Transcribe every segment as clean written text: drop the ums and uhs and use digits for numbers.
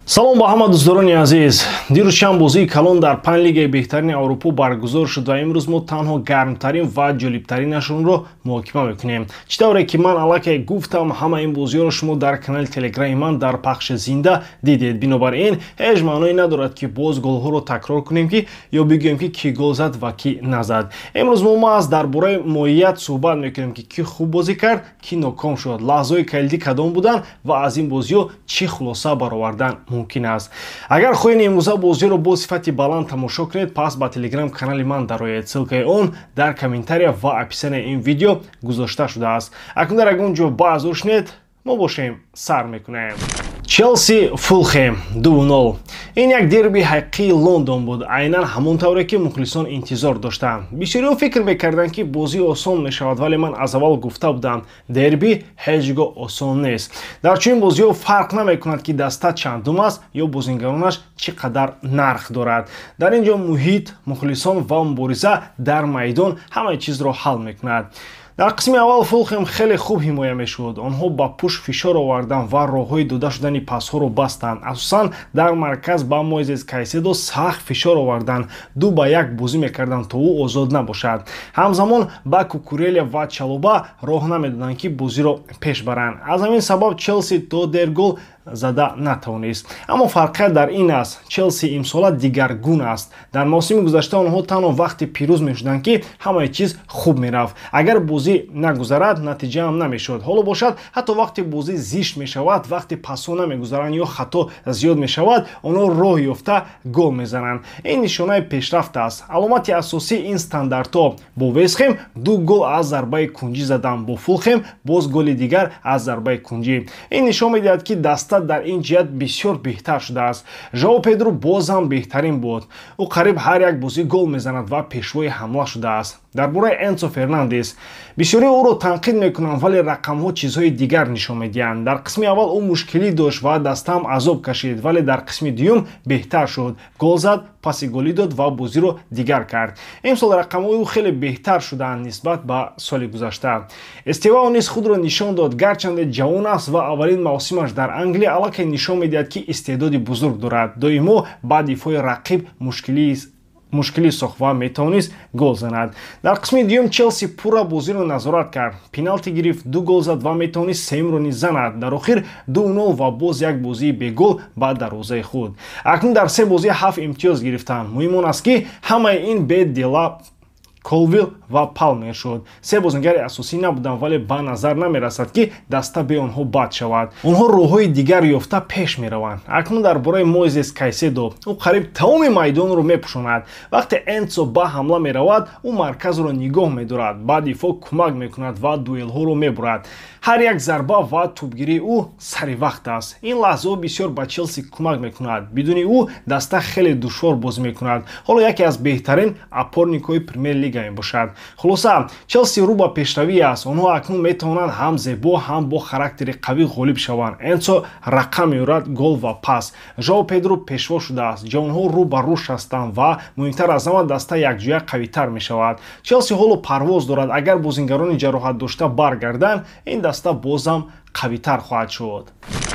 салом ба ҳама дӯстдорони азиз. дирӯз чанд бозии калон дар панҷ лигаи беҳтарини Аврупо баргузор шуд ва имрӯз мо танҳо гармтарин ва ҷолибтаринашонро муҳокима мекунем. чӣ тавре ки ман аллакай гуфтам, ҳама ин бозиҳоро шумо дар канали телеграми ман дар пахши зинда дидед. бинобар ин ҳеҷ маъное надорад ки боз голҳоро такрор кунем ки ё бигӯем ки кӣ гол зад ва кӣ назад. имрӯз мо маҳз дар бораи моҳият суҳбат мекунем ки кӣ хуб бозӣ кард, кӣ ноком шуд, лаҳзаҳои калидӣ кадом буданд ва аз ин бозиҳо чӣ хулоса баровардан мумкин аст. агар хоҳед имрӯза бозиро бо сифати баланд тамошо кунед, пас ба телеграм канали ман дароед. ссилкаи он дар комментария ва описанияи ин видео гузошта шудааст. акнун дар ягон ҷо баъз ушнед, мо бошем сар мекунем. Челси Фулхэм 2-0. ин як дерби ҳақиқии Лондон буд, айнан ҳамон тавре ки мухлисон интизор доштанд. бисёриҳо фикр мекарданд ки бозӣ осон мешавад, вале ман аз аввал гуфта будам, дерби ҳеҷ гоҳ осон нест. дар чунин бозиҳо фарқ намекунад ки даста чандум аст ё бозингаронаш чӣ қадар нарх дорад. дар ин ҷо муҳит, мухлисон ва мубориза дар майдон ҳамаи чизро ҳал мекунад. дар қисми аввал Фулхэм хеле хуб ҳимоя мешуд. онҳо ба пушт фишор оварданд ва роҳҳои дода шудани пасҳоро бастанд. асосан дар марказ ба Мойзес Кайседо сахт фишор оварданд. 2-1 бозӣ мекарданд то ӯ озод набошад. ҳамзамон ба Кукурелия ва Чалоба роҳ намедоданд ки бозиро пеш баранд. аз ҳамин сабаб Челси то дер гол зада натавонист. аммо фарқият дар ин аст, Челси имсола дигаргун аст. дар мавсими гузашта онҳо танҳо вақте пирӯз мешуданд ки ҳамаи чиз хуб мерафт. агар бозӣ нагузарад, натиҷа ҳам намешуд. ҳоло бошад, ҳатто вақте бозӣ зишт мешавад, вақте пасҳо намегузаранд ё хато зиёд мешавад, онҳо роҳ ёфта гол мезананд. ин нишонаи пешрафт аст. аломати асосии ин стандартҳо: бо Вестхэм 2 гол аз зарбаи кунҷӣ заданд, бо Фулхэм боз голи дигар аз зарбаи кунҷӣ. ин нишон медиҳад ки даста дар ин ҷиҳат бисёр беҳтар шудааст. Жоао Педро боз ҳам беҳтарин буд. ӯ қариб ҳар як бозӣ гол мезанад ва пешвои ҳамла шудааст. дар бораи Энсо Фернандес бисёриҳо ӯро танқид мекунанд, вале рақамҳо чизҳои дигар нишон медиҳанд. дар қисми аввал ӯ мушкилӣ дошт ва дастаам азоб кашид, вале дар қисми дуюм беҳтар шуд. гол зад, паси голӣ дод ва бозиро дигар кард. имсол рақамҳои ӯ хеле беҳтар шудаанд нисбат ба соли гузашта. Эстевао низ худро нишон дод, гарчанде ҷавон аст ва аввалин мавсимаш дар Англия аллакай нишон медиҳад ки истеъдоди бузург дорад. доимо ба дифои рақиб мушкилӣ сохт ва метавонист гол занад. дар қисми дуюм Челси пурра бозиро назорат кард, пеналти гирифт, 2 гол зад ва метавонист сеюмро низ занад. дар охир 2-0 ва боз як бозии бегол ба дарвозаи худ. акнун дар се бозӣ 7 имтиёз гирифтанд. муҳим он аст ки ҳамаи ин бе Дела, Колвил ва Палмер шуд. се бозингари асосӣ набуданд, вале ба назар намерасад ки даста бе онҳо бад шавад. онҳо роҳҳои дигар ёфта пеш мераванд. акнун дар бораи Мойзес Кайседо, ӯ қариб тамоми майдонро мепӯшонад. вақте Энсо ба ҳамла меравад, ӯ марказро нигоҳ медорад, ба дифоъ кӯмак мекунад ва дуэлҳоро мебурад. ҳар як зарба ва тӯбгирии ӯ сари вақт аст. ин лаҳзаҳо бисёр ба Челси кӯмак мекунад. бидуни ӯ даста хеле душвор бозӣ мекунад. ҳоло яке аз беҳтарин опорникҳои премер лига мебошад. хулоса, Челси рӯ ба пешравӣ аст. онҳо акнун метавонанд ҳам зебо, ҳам бо характери қавӣ ғолиб шаванд. Энсо рақам меорад гол ва пас. Жоао Педро пешво шудааст. ҷавонҳо рӯ ба рӯ шастанд ва муҳимтар аз ҳама даста якҷоя қавитар мешавад. Челси ҳоло парвоз дорад. агар бозингарони ҷароҳатдошта баргарданд, ин даста бозам қавитар хоҳад шуд.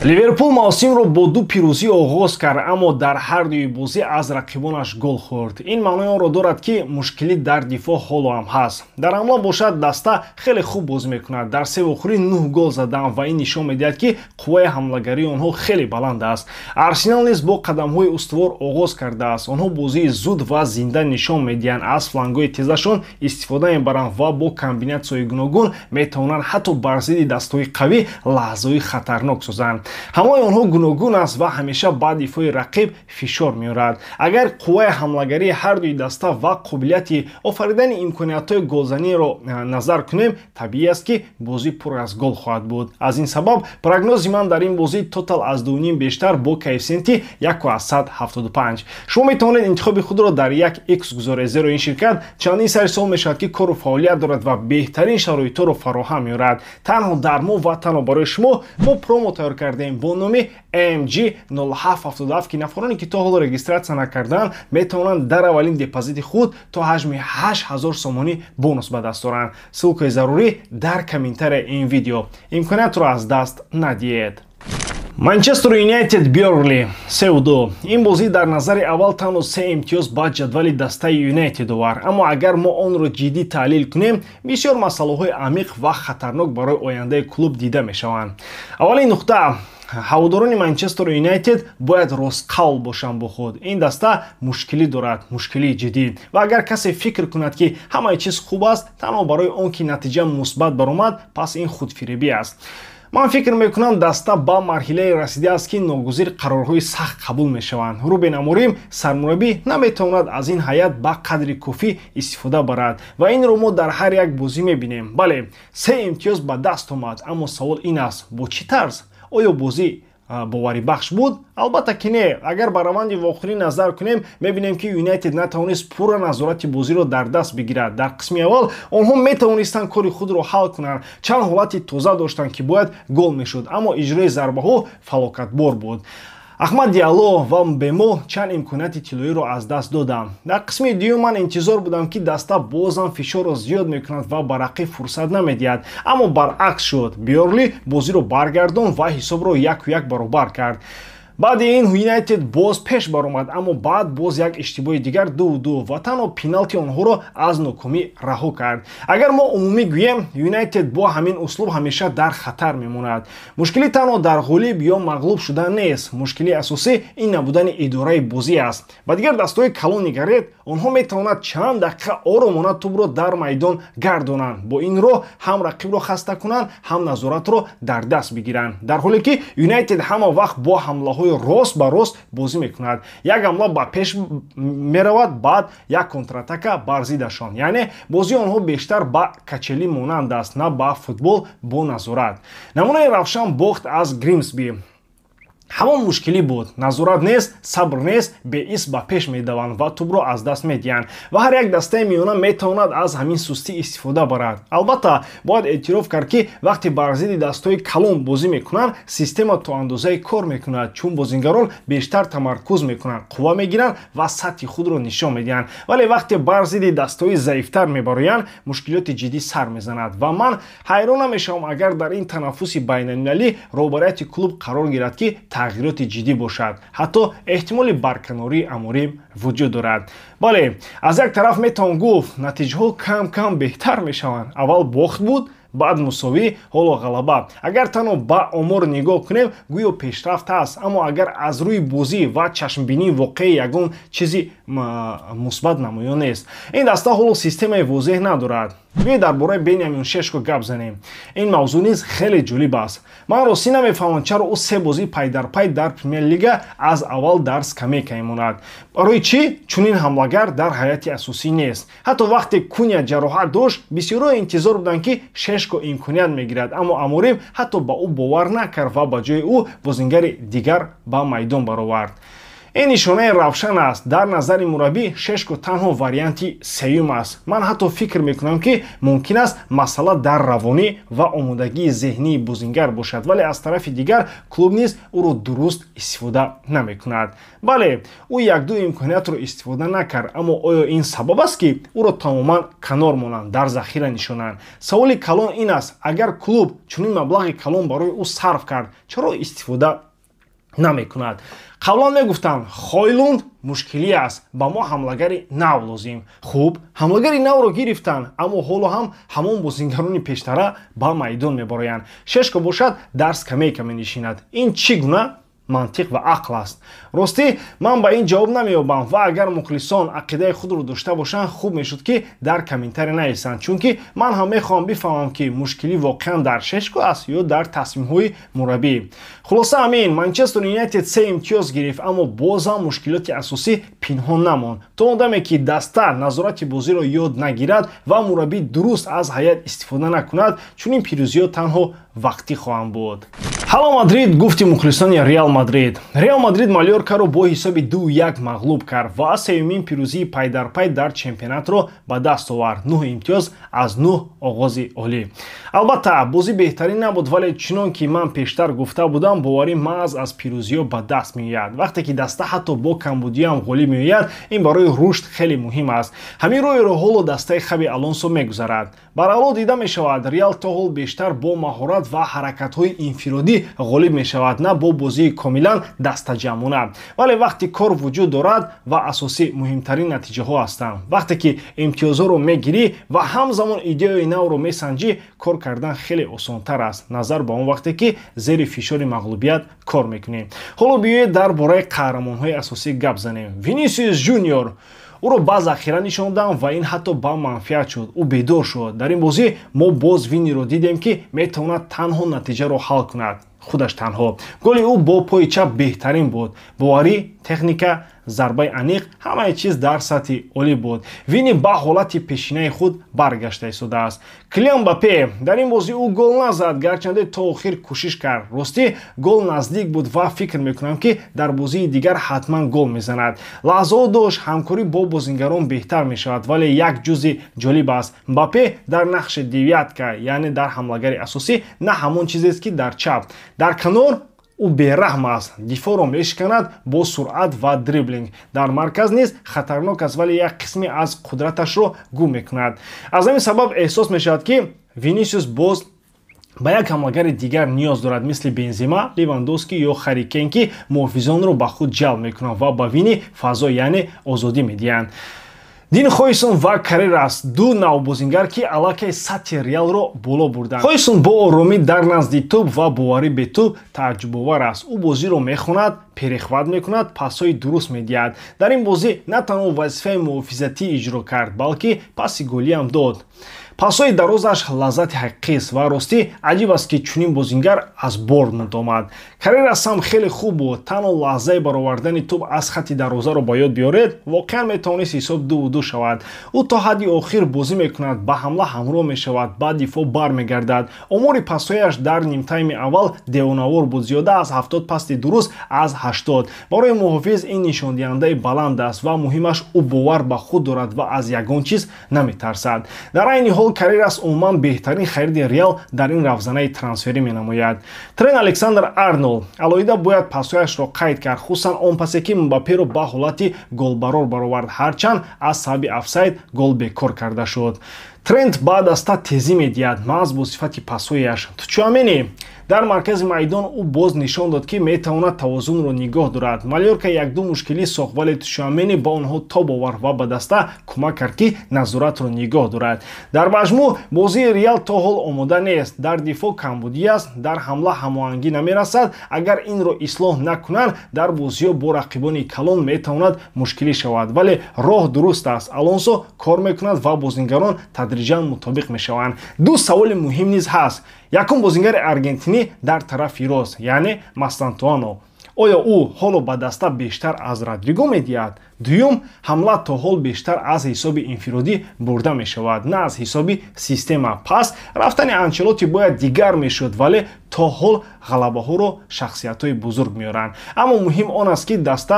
ливерпул мавсимро бо 2 пирӯзӣ оғоз кард, аммо дар ҳар дуи бозӣ аз рақибонаш гол хӯрд. ин маънои онро дорад ки мушкилӣ дар дифоъ ҳоло ҳам ҳаст. дар ҳамла бошад, даста хеле хуб бозӣ мекунад. дар се охирӣ 9 гол заданд ва ин нишон медиҳад ки қувваи ҳамлагарии онҳо хеле баланд аст. Арсенал низ бо қадамҳои устувор оғоз кардааст. онҳо бозии зуд ва зинда нишон медиҳанд, аз флангҳои тезашон истифода мебаранд ва бо комбинатсияҳои гуногун метавонанд ҳатто бар зидди дастҳои қавӣ лаҳзаҳои хатарнок созанд. ҳамаи онҳо гуногун аст ва ҳамеша ба дифои рақиб фишор меорад. агар қувваи ҳамлагарии ҳар дуи даста ва қобилияти офаридани имкониятҳои голзаниро назар кунем, табиӣ аст ки бозӣ пур аз гол хоҳад буд. аз ин сабаб прогнози ман дар ин бозӣ тотал аз 2.5 бештар бо коэффициенти 1,175. шумо метавонед интихоби худро дар 1x гузоред, зеро ин ширкат чандин сари сол мешавад ки кору фаъолият дорад ва беҳтарин шароитҳоро фароҳам меорад. танҳо дар мо ва танҳо барои шумо мо промо тайёр кардем бо номи AMG 0777 ки нафароне ки то ҳоло регистратсия накарданд метавонанд дар аввалин депозити худ то ҳаҷми 8000 сомонӣ бонус ба даст оранд. ссилкаи зарурӣ дар комментарияи ин видео. имкониятро аз даст надиҳед. Манчестер Юнайтед Бёрнли 3-2. Ин бозӣ дар назари аввал танҳо 3 имтиёз ба ҷадвали дастаи Юнайтед овар. Аммо агар мо онро ҷиддӣ таҳлил кунем, бисёр масъалаҳои амиқ ва хатарнок барои ояндаи клуб дида мешаванд. Аввалин нуқта: ҳаводорони Манчестер Юнайтед бояд ростқавл бошанд бо худ. Ин даста мушкилӣ дорад, мушкилии ҷиддӣ. Ва агар касе фикр кунад ки ҳамаи чиз хуб аст, танҳо барои он ки натиҷа мусбат баромад, пас ин худфиребӣ аст. Ман фикр мекунам даста ба марҳилае расидааст ки ногузир қарорҳои сахт қабул мешаванд. Рубен Аморим сармураббӣ наметавонад аз ин ҳайат ба қадри куфӣ истифода барад ва инро мо дар ҳар як бозӣ мебинем. Бале, 3 имтиёз ба даст омад, аммо савол ин аст: бо чӣ тарз? Оё бозӣ боварибахш буд? Албатта ки не. Агар ба раванди вохӯрӣ назар кунем, мебинем ки Юнайтед натавонист пурра назорати бозиро дар даст бигирад. Дар қисми аввал онҳо метавонистанд кори худро ҳал кунанд. Чанд ҳолати тоза доштанд ки бояд гол мешуд, аммо иҷрои зарбаҳо фалокатбор буд. Ахмад Диалло ва Мбемо чанд имконияти тиллоиро аз даст доданд. Дар қисми дуюм ман интизор будам ки даста бозам фишорро зиёд мекунад ва ба рақиб фурсат намедиҳад, аммо баръакс шуд. Бёрнли бозиро баргардонд ва ҳисобро 1-1 баробар кард. баъди ин Юнайтед боз пеш баромад, аммо баъд боз як иштибоҳи дигар 2-2 ва танҳо пеналти онҳоро аз нокомӣ раҳо кард. Агар мо умумӣ гӯем, Юнайтед бо ҳамин услуб ҳамеша дар хатар мемонад. Мушкилӣ танҳо дар ғолиб ё мағлуб шудан нест. Мушкили асосӣ ин набудани идораи бозӣ аст. Ба дигар дастаҳои калон нигаред, онҳо метавонанд чанд дақиқа оромона тӯбро дар майдон гардонанд. Бо ин роҳ ҳам рақибро хаста кунанд, ҳам назоратро дар даст бигиранд. Дар ҳоле ки Юнайтед ҳама вақт бо ҳамлаҳои рост ба рост бозӣ мекунад. Як ҳамла ба пеш меравад, баъд як контратака бар зидашон. Яъне бозии онҳо бештар ба качелӣ монанд аст, на ба футбол бо назорат. намунаи равшан бохт аз Гримсби. ҳамон мушкилӣ буд. Назорат нест, сабр нест, беис ба пеш медаванд ва тӯбро аз даст медиҳанд ва ҳар як дастаи миёна метавонад аз ҳамин сустӣ истифода барад. Албатта бояд эътироф кард ки вақте бар зидди дастаҳои калон бозӣ мекунанд, система то андозае кор мекунад, чун бозингарон бештар тамаркуз мекунанд, қувва мегиранд ва сатҳи худро нишон медиҳанд. Вале вақте бар зидди дастаҳои заифтар мебароянд, мушкилоти ҷиддӣ сар мезанад ва ман ҳайрон намешавам агар дар ин танаффуси байналмилалӣ роҳбарияти клуб қарор гирад ки тағйироти ҷиддӣ бошад. ҳатто эҳтимоли барканории Аморим вуҷуд дорад. Бале, аз як тараф метавон гуфт, натиҷаҳо кам кам беҳтар мешаванд. Аввал бохт буд, баъд мусовӣ, ҳоло ғалаба. Агар танҳо ба омор нигоҳ кунем, гӯё пешрафт аст, аммо агар аз рӯи бозӣ ва чашмбинии воқеӣ ягон чизи мусбат намоён нест. Ин даста ҳоло системаи возеҳ надорад. биёед дар бораи Бенямин Шешко гап занем. Ин мавзӯъ низ хеле ҷолиб аст. Ман ростӣ намефаҳмам чаро ӯ 3 бозӣ пайдарпай дар Премер-лига аз аввал дар скамейка мемонад. Барои чӣ чунин ҳамлагар дар ҳайати асосӣ нест? Ҳатто вақте Куня ҷароҳат дошт, бисёрҳо интизор буданд ки Шешко имконият мегирад, аммо Аморим ҳатто ба ӯ бовар накард ва ба ҷои ӯ бозингари дигар ба майдон баровард. ин нишонаи равшан аст. Дар назари мураббӣ Шешко танҳо варианти сеюм аст. Ман ҳатто фикр мекунам ки мумкин аст масъала дар равонӣ ва омодагии зеҳнии бозингар бошад, вале аз тарафи дигар клуб низ ӯро дуруст истифода намекунад. Бале, ӯ 1-2 имкониятро истифода накард, аммо оё ин сабаб аст ки ӯро тамоман канор монанд, дар захира нишонанд? Саволи калон ин аст: агар клуб чунин маблағи калон барои ӯ сарф кард, чаро истифода намекунад? қаблан мегуфтанд Хойлунд мушкилӣ аст, ба мо ҳамлагари нав лозим. Хуб, ҳамлагари навро гирифтанд, аммо ҳоло ҳам ҳамон бозингарони пештара ба майдон мебароянд. Шешко бошад дар скамейка менишинад. ин чӣ гуна мантиқ ва ақл аст? Ростӣ ман ба ин ҷавоб намеёбам ва агар мухлисон ақидаи худро дошта бошанд, хуб мешуд ки дар комментаре нависанд, чунки ман ҳам мехоҳам бифаҳмам ки мушкилӣ воқеан дар Шешко аст ё дар тасмимҳои мураббӣ. Хулоса ҳамин, Манчестер Юнайтед 3 имтиёз гирифт, аммо боз ҳам мушкилоти асосӣ пинҳон намонд. То одаме ки даста назорати бозиро ёд нагирад ва мураббӣ дуруст аз ҳайят истифода накунад, чунин пирӯзиҳо танҳо вақтӣ хоҳанд буд. ҳало Мадрид гуфти мухлисони Реал Мадрид. Реал Мадрид Малёркаро бо ҳисоби 2-1 мағлуб кард ва сеюмин пирӯзии пайдарпай дар чемпионатро ба даст овард. 9 имтиёз аз 9 оғози олӣ. Албатта бозӣ беҳтарин набуд, вале чунон ки ман пештар гуфта будам, боварӣ маҳз аз пирӯзиҳо ба даст меояд. Вақте ки даста ҳатто бо камбудиё ҳам ғолиб меояд, ин барои рушд хеле муҳим аст. ҳамин роҳеро ҳоло дастаи Хаби Алонсо мегузарад. Бараввало дида мешавад, Реал то ҳол бештар бо маҳорат ва ҳаракатҳои инфиродӣ бозӣ ғолиб мешавад, на бо бозии комилан дастаҷамона. Вале вақте кор вуҷуд дорад ва асосӣ муҳимтарин натиҷаҳо ҳастанд. вақте ки имтиёзҳоро мегирӣ ва ҳамзамон идеяи навро месанҷӣ, кор кардан хеле осонтар аст назар ба он вақте ки зери фишори мағлубият кор мекунӣ. ҳоло биёед дар бораи қаҳрамонҳои асосӣ гап занем. Винисиус Junior ӯро баъз ахира нишонданд ва ин ҳатто ба манфиат шуд. Ӯ бедор шуд. Дар ин бозӣ мо боз Виниро дидем ки метавонад танҳо натиҷаро ҳал кунад. худаш танҳо. Голи ӯ бо пои чап беҳтарин буд. Боварӣ, техника, зарбаи аниқ, ҳамаи чиз дар сатҳи олӣ буд. Вини ба ҳолати пешинаи худ баргашта истодааст. Килиан Мбаппе дар ин бозӣ ӯ гол назад, гарчанде то охир кӯшиш кард. Ростӣ гол наздик буд ва фикр мекунам ки дар бозии дигар ҳатман гол мезанад. Лаҳзаҳо дошт ҳамкорӣ бо бозингарон беҳтар мешавад, вале як ҷузъи ҷолиб аст. Мбаппе дар нақши девятка, яъне дар ҳамлагари асосӣ, на ҳамон чизест ки дар чап. Дар канор ӯ бераҳм аст. Дифоъро мешиканад бо суръат ва дриблинг. Дар марказ низ хатарнок аст, вале як қисме аз қудраташро гум мекунад. Аз ҳамин сабаб эҳсос мешавад ки Винисиус боз ба як ҳамлагари дигар ниёз дорад, мисли Бензема, Левандовски ё Харри Кейн, ки муҳофизонро ба худ ҷалб мекунанд ва ба Вини фазо, яъне озодӣ медиҳанд. Дин Хойсон ва Карерас ду навбозингар ки аллакай сатҳи Реалро боло бурданд. Хойсон бо оромӣ дар назди тӯб ва боварӣ бе тӯб тааҷҷубовар аст. Ӯ бозиро мехонад, перехват мекунад, пасҳои дуруст медиҳад. Дар ин бозӣ на танҳо вазифаи муҳофизатӣ иҷро кард, балки паси голиам дод. пасҳои дарозаш лаззати ҳақиқист ва ростӣ аҷиб аст ки чунин бозингар аз Борнмут омад. Карерас ҳам хеле хуб буд. Танҳо лаҳзаи баровардани тӯб аз хатти дарозаро ба ёд биёред, воқеан метавонист ҳисоб 2-2 шавад. Ӯ то ҳадди охир бозӣ мекунад, ба ҳамла ҳамроҳ мешавад, баъд дифоъ бармегардад. Омори пасҳояш дар нимтайми аввал девонавор буд, зиёда аз 70 пасти дуруст аз 80. Барои муҳофиз ин нишондиҳандаи баланд аст ва муҳимаш ӯ бовар ба худ дорад ва аз ягон чиз наметарсад. Дар айни ҳол Карерас умуман беҳтарин хариди Реал дар ин равзанаи трансферӣ менамояд. Трент Александр-Арнолд алоҳида бояд пасҳояшро қайд кард, хусусан он пасе ки Мбапперо ба ҳолати голбарор баровард, ҳарчанд аз сабаби офсайд гол бекор карда шуд. Трент ба даста тезӣ медиҳад, маҳз бо сифати пасҳояш. Тучуамени дар маркази майдон ӯ боз нишон дод ки метавонад тавозунро нигоҳ дорад. Малёрка як-ду мушкилӣ сохт, вале Тучуамени ба онҳо тоб овард ва ба даста кӯмак кард ки назоратро нигоҳ дорад. Дар маҷмӯъ бозии Реал то ҳол омода нест. Дар дифоъ камбудӣ аст, дар ҳамла ҳамоҳангӣ намерасад. Агар инро ислоҳ накунанд, дар бозиҳо бо рақибони калон метавонад мушкилӣ шавад, вале роҳ дуруст аст. Алонсо кор мекунад ва бозингарон тадриҷан мутобиқ мешаванд. Ду саволи муҳим низ ҳаст. Якум бозингари аргентинӣ дар тарафи рост, яъне Мастантуано. оё ӯ ҳоло ба даста бештар аз Родриго медиҳад? дуюм, ҳамла то ҳол бештар аз ҳисоби инфиродӣ бурда мешавад, на аз ҳисоби система. Пас рафтани Анчелоти бояд дигар мешуд, вале то ҳол ғалабаҳоро шахсиятҳои бузург меоранд. Аммо муҳим он аст ки даста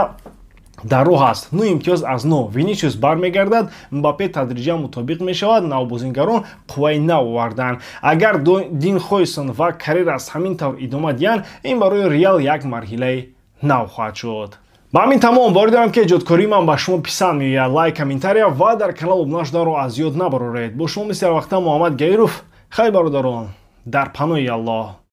дар роҳ аст. Ну имтиёз аз но. Винисиус бармегардад, Мбаппе тадриҷан мутобиқ мешавад, навбозингарон қувваи нав оварданд. Агар Дин Хойсон ва Карерас ҳамин тавр идома диҳанд, ин барои Реал як марҳилаи нав хоҳад шуд. ба ҳамин тамом боридарам ки эҷодкории ман ба шумо писанд меояд. Лайк, комментария ва дар канал обуна шуданро аз ёд набароред. Бо шумо мисли ҳар вақта Муҳаммад Гаиров. Хай бародарон, дар паноҳи Аллоҳ.